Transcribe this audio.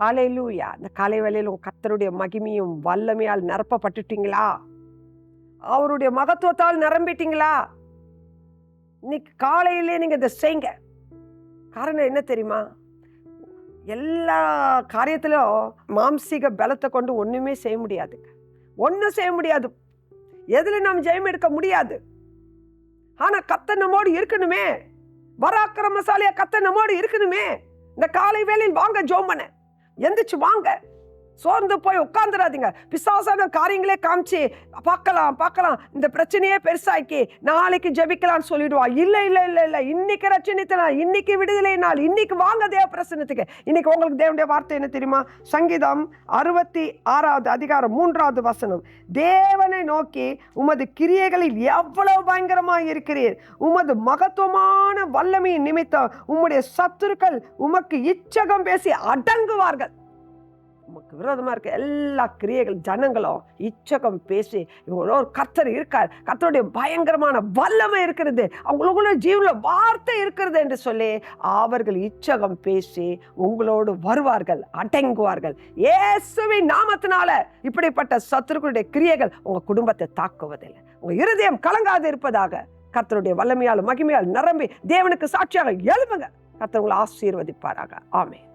ஹல்லேலூயா. இந்த காலை வேளையில் உங்க கர்த்தருடைய மகிமையும் வல்லமையால் நிரப்பப்பட்டுட்டீங்களா? அவருடைய மகத்துவத்தால் நிரம்பிட்டீங்களா? இன்னைக்கு காலையிலே நீங்க இதை செய்யுங்க. காரணம் என்ன தெரியுமா? எல்லா காரியத்திலும் மாம்சீக பலத்தை கொண்டு ஒண்ணுமே செய்ய முடியாதுங்க. ஒன்றும் செய்ய முடியாது. எதுல நாம் ஜெயம் எடுக்க முடியாது. ஆனா கர்த்தர் நம்மோடு இருக்கணுமே. பராக்கிரமசாலியா கர்த்தர் நம்மோடு இருக்கணுமே. இந்த காலை வேளையில் வாங்க ஜெபம் பண்ண. எந்திரிச்சு வாங்க. சோர்ந்து போய் உட்கார்ந்துடாதீங்க. பிசாசான காரியங்களே காமிச்சு பார்க்கலாம் இந்த பிரச்சனையே பெருசாக்கி நாளைக்கு ஜெபிக்கலாம்னு சொல்லிடுவா. இல்ல இன்னைக்கு ரட்சணித்த நாள், இன்னைக்கு விடுதலை நாள், இன்னைக்கு வாங்க தேவ பிரசன்னத்துக்கு. இன்னைக்கு உங்களுக்கு தேவனுடைய வார்த்தை என்ன தெரியுமா? சங்கீதம் 66வது அதிகாரம் 3வது வசனம். தேவனை நோக்கி உமது கிரியைகளில் எவ்வளவு பயங்கரமாய் இருக்கிறீர். உமது மகத்துவமான வல்லமையின் நிமித்தம் உம்முடைய சத்துருக்கள் உமக்கு இச்சகம் பேசி அடங்குவார்கள். உமக்கு விரோதமா இருக்க எல்லா கிரியைகள் ஜனங்களும் இச்சகம் பேசி இவங்களோட ஒரு கர்த்தர் இருக்கார், கர்த்தருடைய பயங்கரமான வல்லமை இருக்கிறது, அவங்களுக்குள்ள ஜீவன்ல வார்த்தை இருக்கிறது என்று சொல்லி அவர்கள் இச்சகம் பேசி உங்களோடு வருவார்கள், அடங்குவார்கள். இயேசுவின் நாமத்தினால இப்படிப்பட்ட சத்துருக்களுடைய கிரியைகள் உங்க குடும்பத்தை தாக்குவதில்லை. உங்க இருதயம் கலங்காது இருப்பதாக. கர்த்தருடைய வல்லமையால் மகிமையால் நிரம்பி தேவனுக்கு சாட்சியாக எழுப்புங்க. கர்த்தர் உங்களை ஆசீர்வதிப்பாராக. ஆமென்.